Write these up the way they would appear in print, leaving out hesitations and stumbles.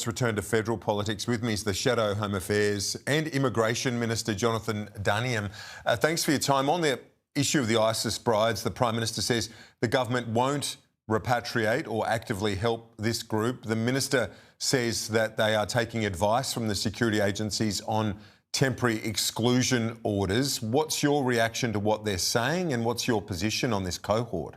let's return to federal politics. With me is the Shadow Home Affairs and Immigration Minister, Jonathon Duniam. Thanks for your time. On the issue of the ISIS brides, the Prime Minister says the government won't repatriate or actively help this group. The Minister says that they are taking advice from the security agencies on temporary exclusion orders. What's your reaction to what they're saying, and what's your position on this cohort?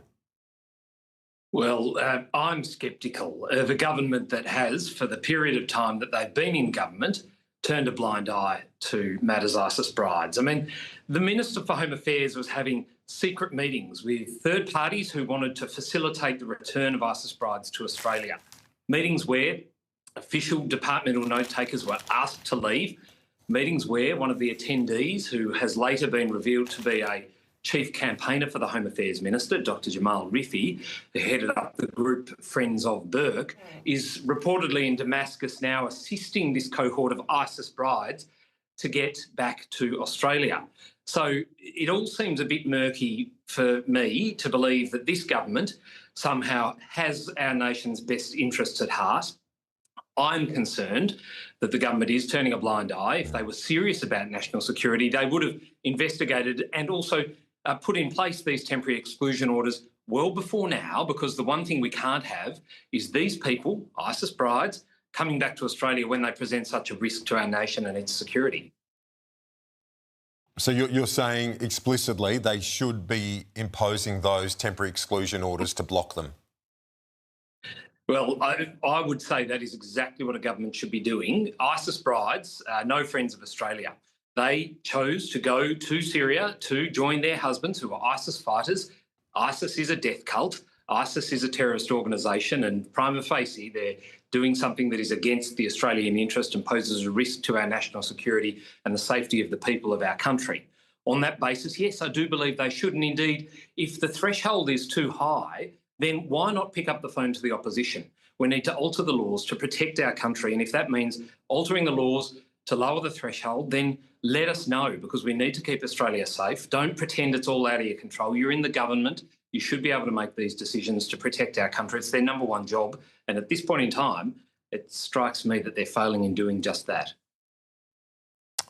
Well, I'm sceptical of a government that has, for the period of time that they've been in government, turned a blind eye to matters ISIS brides. I mean, the Minister for Home Affairs was having secret meetings with third parties who wanted to facilitate the return of ISIS brides to Australia. Meetings where official departmental note takers were asked to leave. Meetings where one of the attendees, who has later been revealed to be a chief campaigner for the Home Affairs Minister, Dr Jamal Rifi, who headed up the group Friends of Burke, is reportedly in Damascus now assisting this cohort of ISIS brides to get back to Australia. So it all seems a bit murky for me to believe that this government somehow has our nation's best interests at heart. I'm concerned that the government is turning a blind eye. If they were serious about national security, they would have investigated and also put in place these temporary exclusion orders well before now, because the one thing we can't have is these people, ISIS brides, coming back to Australia when they present such a risk to our nation and its security. So you're saying explicitly they should be imposing those temporary exclusion orders to block them? Well, I would say that is exactly what a government should be doing. ISIS brides are no friends of Australia. They chose to go to Syria to join their husbands who are ISIS fighters. ISIS is a death cult. ISIS is a terrorist organisation, and prima facie they're doing something that is against the Australian interest and poses a risk to our national security and the safety of the people of our country. On that basis, yes, I do believe they should. And indeed, if the threshold is too high, then why not pick up the phone to the opposition? We need to alter the laws to protect our country. And if that means altering the laws to lower the threshold, then let us know, because we need to keep Australia safe. Don't pretend it's all out of your control. You're in the government. You should be able to make these decisions to protect our country. It's their number one job. And at this point in time, it strikes me that they're failing in doing just that.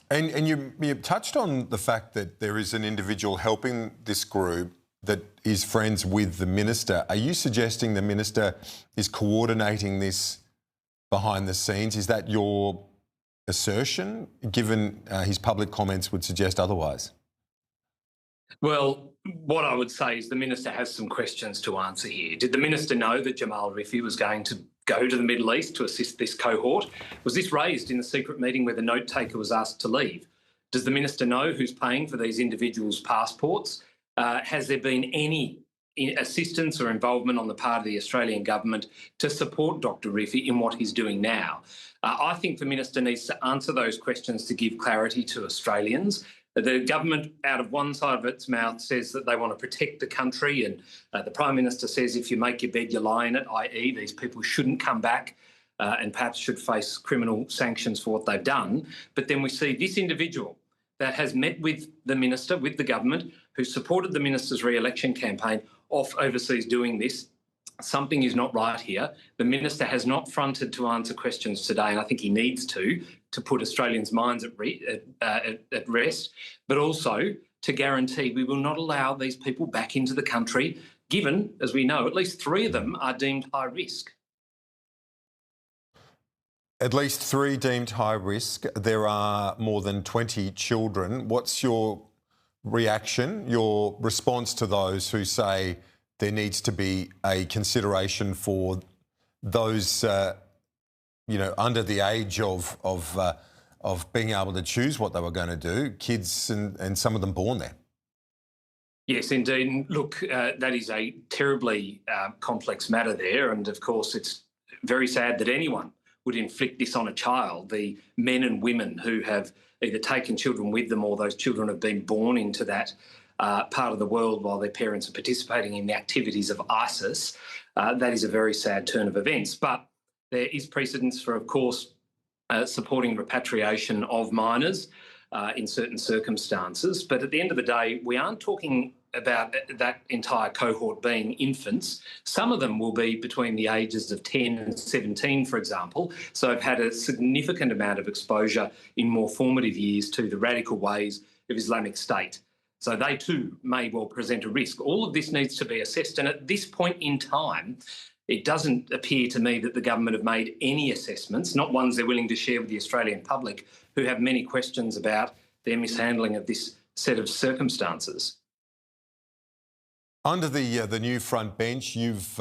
And you touched on the fact that there is an individual helping this group that is friends with the Minister. Are you suggesting the Minister is coordinating this behind the scenes? Is that your assertion, given his public comments would suggest otherwise? Well, what I would say is the Minister has some questions to answer here. Did the Minister know that Jamal Rifi was going to go to the Middle East to assist this cohort? Was this raised in the secret meeting where the note taker was asked to leave? Does the Minister know who's paying for these individuals' passports? Has there been any assistance or involvement on the part of the Australian government to support Dr Rifi in what he's doing now? I think the Minister needs to answer those questions to give clarity to Australians. The government, out of one side of its mouth, says that they want to protect the country, and the Prime Minister says if you make your bed, you lie in it, i.e. these people shouldn't come back and perhaps should face criminal sanctions for what they've done. But then we see this individual that has met with the Minister, with the government, who supported the Minister's re-election campaign, off overseas doing this. Something is not right here. The Minister has not fronted to answer questions today, and I think he needs to put Australians' minds at rest, but also to guarantee we will not allow these people back into the country, given, as we know, at least 3 of them are deemed high risk. At least 3 deemed high risk. There are more than 20 children. What's your reaction, your response to those who say there needs to be a consideration for those, under the age of being able to choose what they were going to do, kids and some of them born there? Yes, indeed. And look, that is a terribly complex matter there. And of course, it's very sad that anyone would inflict this on a child. The men and women who have either taken children with them or those children have been born into that part of the world while their parents are participating in the activities of ISIS, that is a very sad turn of events. But there is precedence for, of course, supporting repatriation of minors in certain circumstances. But at the end of the day, we aren't talking about that entire cohort being infants. Some of them will be between the ages of 10 and 17, for example, so have had a significant amount of exposure in more formative years to the radical ways of Islamic State. So they too may well present a risk. All of this needs to be assessed, and at this point in time, it doesn't appear to me that the government have made any assessments, not ones they're willing to share with the Australian public, who have many questions about their mishandling of this set of circumstances. Under the new front bench, you've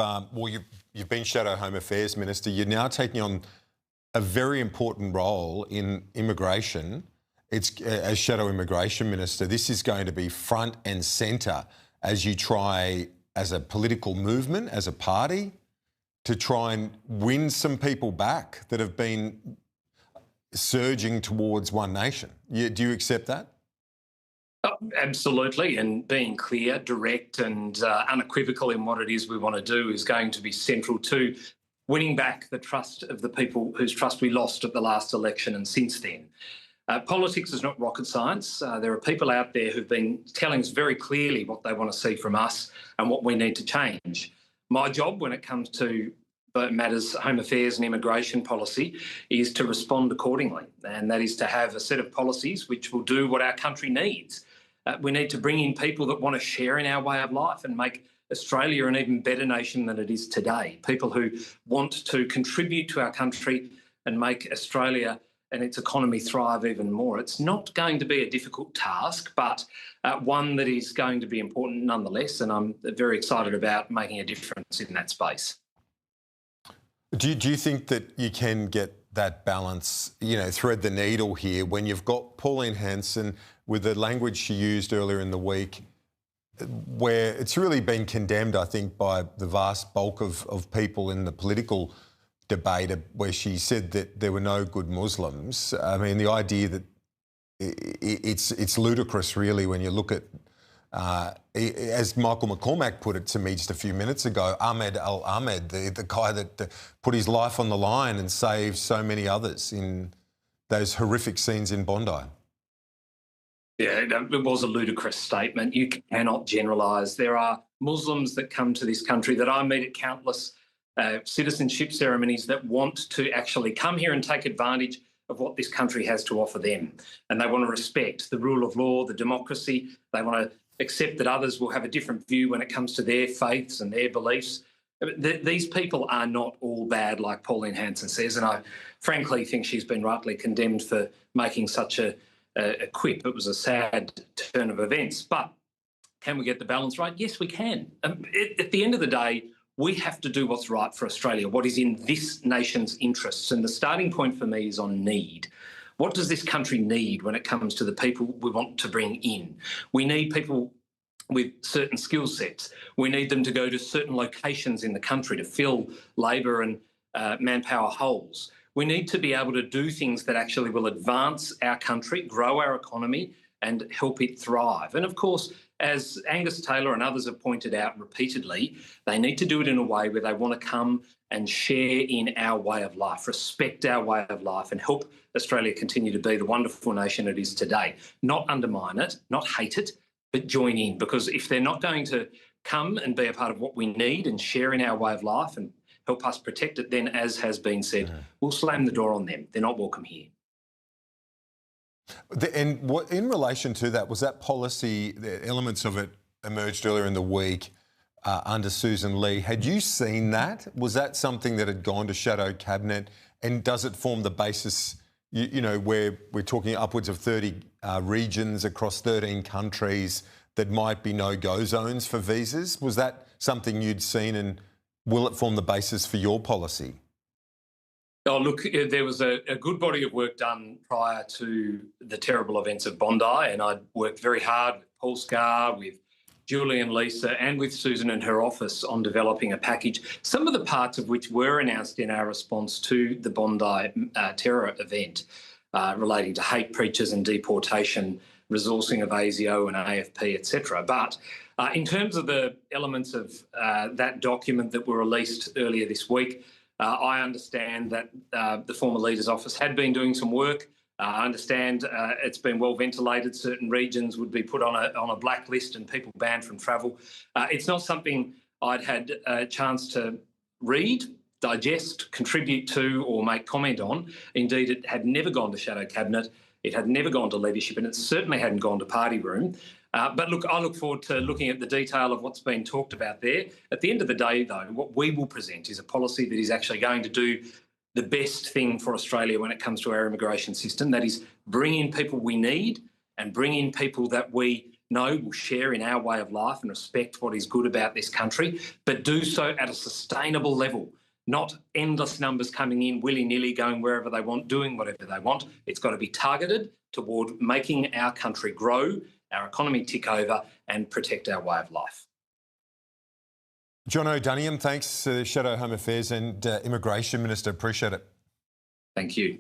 been Shadow Home Affairs Minister. You're now taking on a very important role in immigration. It's as Shadow Immigration Minister. This is going to be front and centre as you try, as a political movement, as a party, to try and win some people back that have been surging towards one nation. Do you accept that? Oh, absolutely, and being clear, direct and unequivocal in what it is we want to do is going to be central to winning back the trust of the people whose trust we lost at the last election and since then. Politics is not rocket science. There are people out there who've been telling us very clearly what they want to see from us and what we need to change. My job when it comes to matters home affairs and immigration policy is to respond accordingly, and that is to have a set of policies which will do what our country needs. We need to bring in people that want to share in our way of life and make Australia an even better nation than it is today. People who want to contribute to our country and make Australia and its economy thrive even more. It's not going to be a difficult task, but one that is going to be important nonetheless, and I'm very excited about making a difference in that space. Do you think that you can get that balance, thread the needle here when you've got Pauline Hanson with the language she used earlier in the week, where it's really been condemned, I think, by the vast bulk of people in the political debate, where she said that there were no good Muslims. I mean, the idea that it's ludicrous, really, when you look at, as Michael McCormack put it to me just a few minutes ago, Ahmed Al-Ahmed, the guy that put his life on the line and saved so many others in those horrific scenes in Bondi. Yeah, it was a ludicrous statement. You cannot generalise. There are Muslims that come to this country that I meet at countless citizenship ceremonies that want to actually come here and take advantage of what this country has to offer them. And they want to respect the rule of law, the democracy. They want to accept that others will have a different view when it comes to their faiths and their beliefs. These people are not all bad, like Pauline Hanson says, and I frankly think she's been rightly condemned for making such a quip. It was a sad turn of events. But can we get the balance right? Yes, we can. At the end of the day, we have to do what's right for Australia, what is in this nation's interests. And the starting point for me is on need. What does this country need when it comes to the people we want to bring in? We need people with certain skill sets. We need them to go to certain locations in the country to fill labour and manpower holes. We need to be able to do things that actually will advance our country, grow our economy and help it thrive. And of course, as Angus Taylor and others have pointed out repeatedly, they need to do it in a way where they want to come and share in our way of life, respect our way of life and help Australia continue to be the wonderful nation it is today. Not undermine it, not hate it, but join in. Because if they're not going to come and be a part of what we need and share in our way of life and help us protect it, then, as has been said, we'll slam the door on them. They're not welcome here. And what, in relation to that, was that policy, the elements of it emerged earlier in the week under Susan Lee. Had you seen that? Was that something that had gone to Shadow Cabinet? And does it form the basis, where we're talking upwards of 30 regions across 13 countries that might be no-go zones for visas? Was that something you'd seen, and will it form the basis for your policy? Oh, look, there was a good body of work done prior to the terrible events of Bondi, and I'd worked very hard with Paul Scar, with Julie and Lisa, and with Susan and her office on developing a package, some of the parts of which were announced in our response to the Bondi terror event relating to hate preachers and deportation, resourcing of ASIO and AFP, etc. But in terms of the elements of that document that were released earlier this week, I understand that the former Leader's office had been doing some work I understand it's been well ventilated. Certain regions would be put on a blacklist and people banned from travel. It's not something I'd had a chance to read, digest, contribute to or make comment on. Indeed, it had never gone to shadow cabinet. It had never gone to leadership and it certainly hadn't gone to party room. But look, I look forward to looking at the detail of what's been talked about there. At the end of the day, though, what we will present is a policy that is actually going to do the best thing for Australia when it comes to our immigration system. That is, bring in people we need and bring in people that we know will share in our way of life and respect what is good about this country, but do so at a sustainable level. Not endless numbers coming in willy-nilly, going wherever they want, doing whatever they want. It's got to be targeted toward making our country grow, our economy tick over and protect our way of life. Duniam, thanks, Shadow Home Affairs and Immigration Minister. Appreciate it. Thank you.